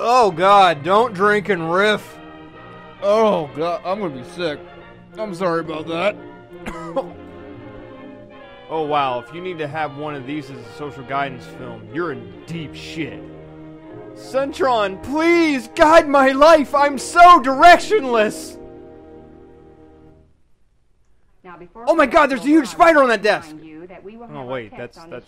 Oh God, don't drink and riff. Oh God, I'm gonna be sick. I'm sorry about that. Oh wow, if you need to have one of these as a social guidance film, you're in deep shit. Centron, please guide my life. I'm so directionless. Oh my God, there's a huge spider on that desk. Oh wait, that's a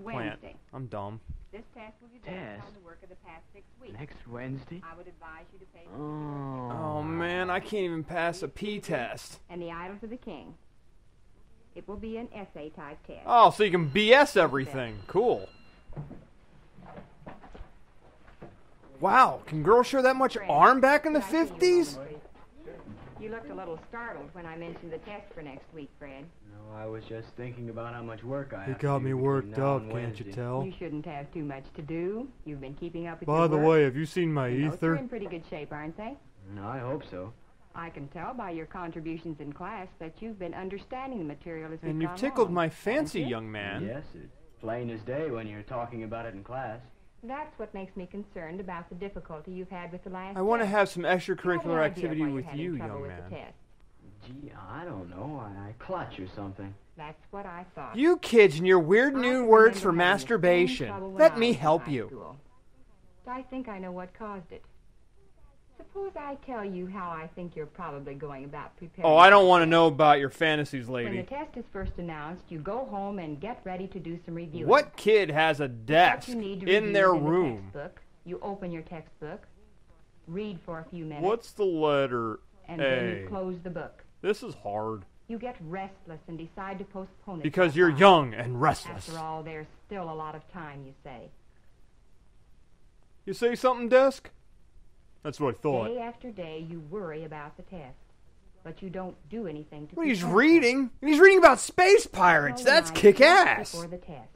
plant. I'm dumb. This test will be based on the work of the past 6 weeks. Next Wednesday? I would advise you to pay Oh man, I can't even pass a P test. and the Idols of the King. It will be an essay type test. Oh, so you can BS everything. Cool. Wow, can girls show that much arm back in the 50s? You looked a little startled when I mentioned the test for next week, Fred. No, I was just thinking about how much work I have It to got do me between worked now up, and can't you Wednesday. tell? You shouldn't have too much to do. You've been keeping up with By your the work. way, have you seen my The notes are ether? in pretty good shape, aren't they? No, I hope so. I can tell by your contributions in class that you've been understanding the material as we've And you've gone tickled along, my haven't fancy, you? young man. Yes, it's plain as day when you're talking about it in class. That's what makes me concerned about the difficulty you've had with the last I want to test. have some Do you extracurricular have any idea activity why you're with having you, trouble young with the man. test? Gee, I don't know. I clutch or something. That's what I thought. You kids and your weird I new can words for remember having the same masturbation. trouble when Let I me was in help high you. school. I think I know what caused it. Suppose I tell you how I think you're probably going about preparing. Oh, I don't for want to the know about your fantasies, test. When the lady. test is first announced, you go home and get ready to do some reviewing. What kid has a What desk you need to in review their is in the room? textbook. You open your textbook, read for a few minutes, What's the letter and then A? you close the book. This is hard. You get restless and decide to postpone it. Because for a you're while. young and restless. After all, there's still a lot of time, you say. You say something, desk? That's what I thought. Day after day, you worry about the test, but you don't do anything to Well, he's prepare for it. reading. And he's reading about space pirates. So That's night kick-ass. Before the test.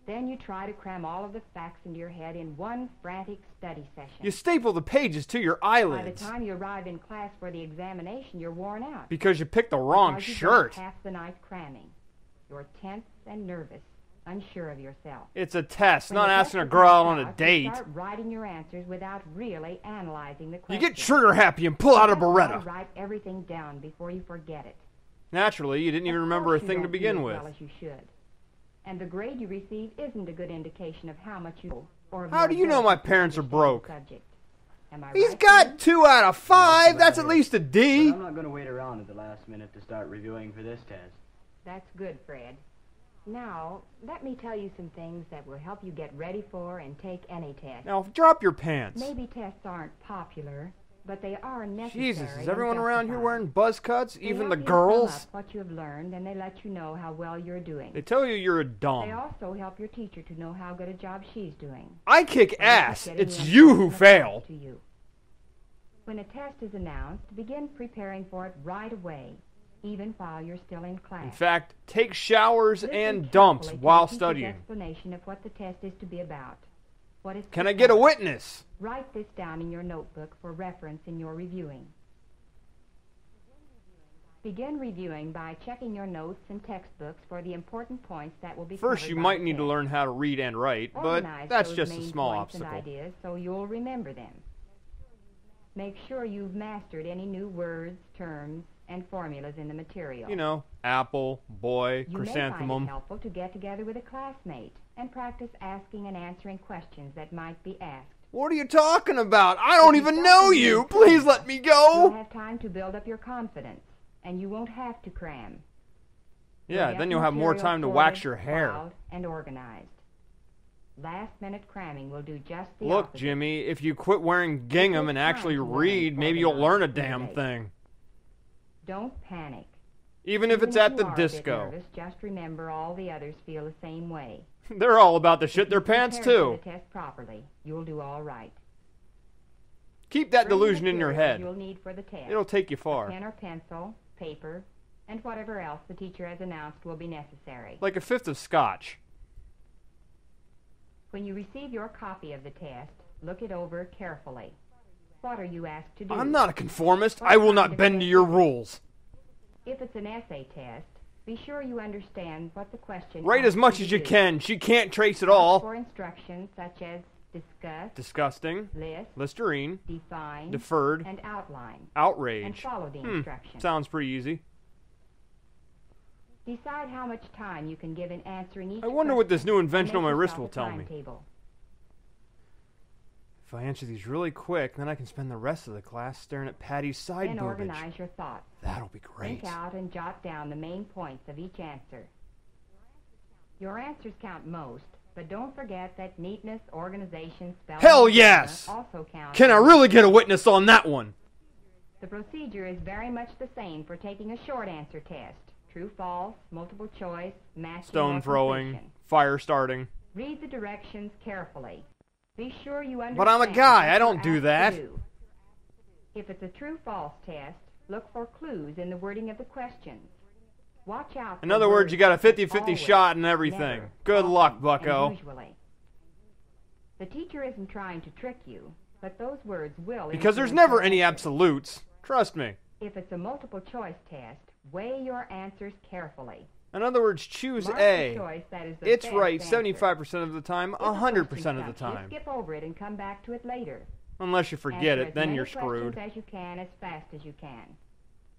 Then you try to cram all of the facts into your head in one frantic study session. You staple the pages to your By the eyelids. time you arrive in class for the examination, you're worn out. Because you picked the wrong Because you shirt. spent half the night cramming. You're tense and nervous, unsure of yourself. It's a test, When not the asking a test girl out comes on a out, date. You start writing your answers without really analyzing the You question. get trigger happy and pull out a You just Beretta. want to write everything down before you forget it. Naturally, you didn't even Of remember a course you thing to don't do begin as with. well as you should. And the grade you receive isn't a good indication of how much you know or of How your do you know ability my to parents are understand broke? the subject. Am I He's right, got Steve? 2 out of 5. That's at least a But D. I'm not going to wait around at the last minute to start reviewing for this test. That's good, Fred. Now, let me tell you some things that will help you get ready for and take any test. Now, drop your pants. Maybe tests aren't popular, but they are necessary. Jesus, is and everyone around here justified. wearing buzz cuts? They Even help the you sum girls? up what you have learned, and they let you know how well you're doing. They tell you you're a They dumb. also help your teacher to know how good a job she's doing. I kick Or they're ass. getting It's the you who information fail. across to you. When a test is announced, begin preparing for it right away, even while you're still in class. In fact, take showers Listen and dumps carefully to while the teacher's studying. explanation of what the test is to be about. What is Can I get a prepared. witness? Write this down in your notebook for reference in your reviewing. Begin reviewing by checking your notes and textbooks for the important points that will be First, covered you by might the need to test. learn how to read and write, but Organize that's those just a main small points and obstacle. ideas so you'll remember them. Make sure you've mastered any new words, terms, and formulas in the material. You know, apple, boy, You may find chrysanthemum. it helpful to get together with a classmate and practice asking and answering questions that might be asked. What are you talking about? I don't If you even start know to you. read Please fast, let me You'll go. have time to build up your confidence, and you won't have to cram. Yeah, Get then you'll have more material time to wax sorted, your hair. filed, and organized. Last-minute cramming will do just the Look, opposite. Jimmy, if you quit wearing gingham takes and time actually to learn read, maybe you'll organized learn a and damn relate. thing. Don't panic. Even if it's at the you are a bit disco. nervous, just remember all the others feel the same way. They're all about to shit If their you pants, prepare for too. the test properly, you'll do all right. Keep that Bring the delusion in your materials head. You'll need for the test. It'll take you A far. pen or pencil, paper, and whatever else the teacher has announced will be necessary. Like a fifth of scotch. When you receive your copy of the test, look it over carefully. What are you asked to do? I'm not a conformist. What I will kind not of bend to test your is it? rules. If it's an essay test, be sure you understand what the question Write asks as much you as to you do. can. She can't trace it Ask all. for instructions such as discuss, disgusting, list, Listerine, define, deferred, and outline, outrage. and follow the instructions. Sounds pretty easy. Decide how much time you can give in answering each I wonder what this question new and invention on make my wrist yourself will a tell me. timetable. If I answer these really quick, then I can spend the rest of the class staring at Patty's side Then boobage. organize your thoughts. That'll be great. Think out and jot down the main points of each answer. Your answers count most, but don't forget that neatness, organization, spelling, Hell and yes! grammar also count. Can I really get a witness on that one? The procedure is very much the same for taking a short answer test. True, false, multiple choice, matching, Stone or throwing, completion. fire starting. Read the directions carefully. Be sure you understand. But I'm a guy, what I don't you're do that. asked to do. If it's a true-false test, look for clues in the wording of the questions. Watch out. In for other words, you got a such as 50-50 always, shot and everything. never, Good often, luck, and bucko. usually. The teacher isn't trying to trick you, but those words will. Because there's influence never your any answer. absolutes. Trust me. If it's a multiple-choice test, weigh your answers carefully. In other words, choose Mark A. the choice that is the It's best right answer. 75% of the time, If a 100% question of the stumps you, time. skip over it and come back to it later. Unless you forget Answer it, as then many you're screwed. questions as you can, as fast as you can.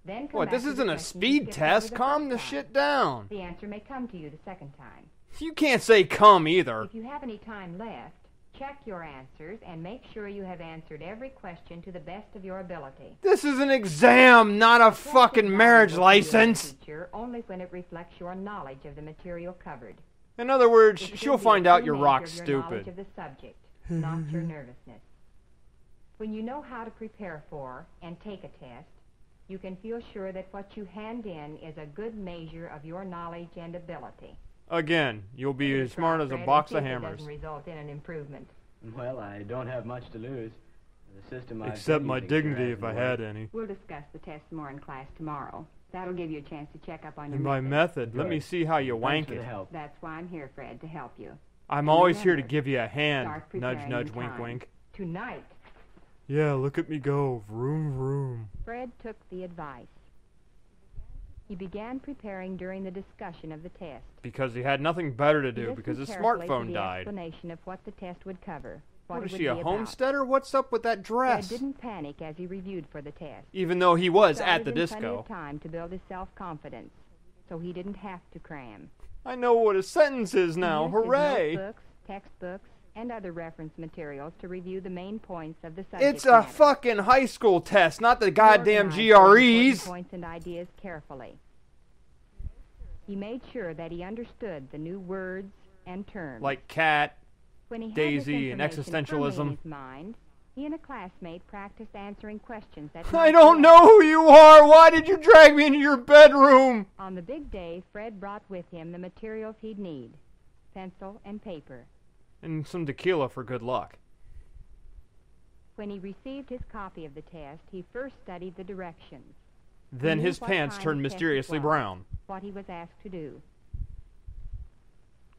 Then come What, back this to the isn't a question you speed skipped test? over the Calm first the time. shit down. The answer may come to you the second time. You can't say come either. If you have any time left, check your answers and make sure you have answered every question to the best of your ability. This is an exam, not a The test is fucking marriage valuable to you as a license. teacher only when it reflects your knowledge of the material covered. In other words, It should she'll be a find out true you're measure rock of your knowledge stupid. of the subject, not your nervousness. When you know how to prepare for and take a test, you can feel sure that what you hand in is a good measure of your knowledge and ability. Again, you'll be Give it as smart try, as a Fred, box and of see if it hammers. doesn't result in an improvement. Well, I don't have much to lose. The system I've Except been my using sure dignity hasn't if I worked. had any. We'll discuss the test more in class tomorrow. That'll give you a chance to check up on your And by method. method, let me Good. see how you Thanks wank for the it. help. That's why I'm here, Fred, to help you. I'm And always here to remember, give you a hand. Start Nudge, preparing nudge, in wink, time. wink. Tonight, Yeah, look at me go. Vroom, vroom. Fred took the advice. He began preparing during the discussion of the test. Because he had nothing better to He do, listened because his carefully to smartphone the died. explanation of what the test would cover. What is it she, a would be about. homesteader? What's up with that Fred dress? didn't panic as he reviewed for the test. Even though he was Started at the in plenty disco. of time to build his self-confidence, so he didn't have to cram. I know what a sentence is now. He used his Hooray! notebooks, textbooks, and other reference materials to review the main points of the subject It's a matter. fucking high school test, not the He goddamn organized the important GREs. points and ideas carefully. He made sure that he understood the new words and terms. Like cat. When he had Daisy this and information firmly existentialism. in his mind, he and a classmate practiced answering questions that I might don't be know asked. who you are. Why did you drag me into your bedroom? On the big day, Fred brought with him the materials he'd need: pencil and paper. And some tequila for good luck. When he received his copy of the test, he first studied the directions. Then knew his what pants kind turned of test it mysteriously was. brown. What he was asked to do.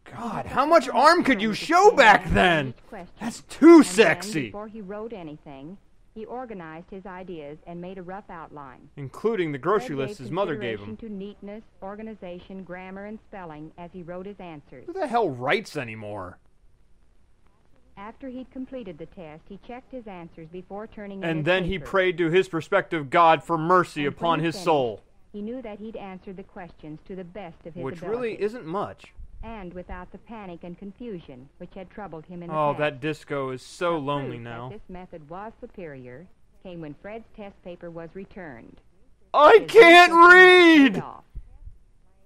God, He how took much the arm time could you to show stand back answer then? each question. That's too And sexy. Then, before he wrote anything, he organized his ideas and made a rough outline. Including the grocery Fred list gave his mother gave consideration him. to neatness, organization, grammar, and spelling as he wrote his answers. Who the hell writes anymore? After he'd completed the test, he checked his answers before turning in And his then he paper. prayed to his prospective God for mercy And when upon he his finished, soul. He knew that he'd answered the questions to the best of his Which ability. really isn't much. And without the panic and confusion which had troubled him in the Oh, past. that disco is so The lonely proof now. That this method was superior came when Fred's test paper was returned. I His can't research had paid read! off.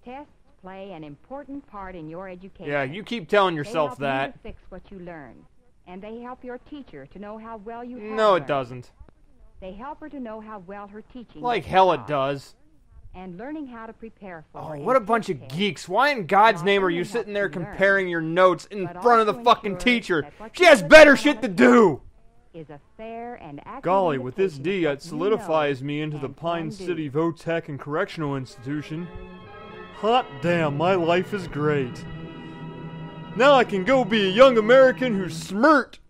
Tests play an important part in your education. Yeah, you keep telling They yourself help you that. to fix what you learn, and they help your teacher to know how well you have No, learned. it doesn't. They help her to know how well her teaching Like was hell it taught. does. And learning how to prepare for Oh, a what a bunch test of test geeks. Why in God's not name are only you helps sitting there you learn, comparing your notes in but front of the also fucking ensures teacher? that what She you has learn better on shit the to do! is a fair and accurate Golly, with this indication D, of it what you solidifies know me into the and Pine can do. City Votech and Correctional Institution. Hot damn, my life is great. Now I can go be a young American who's smirt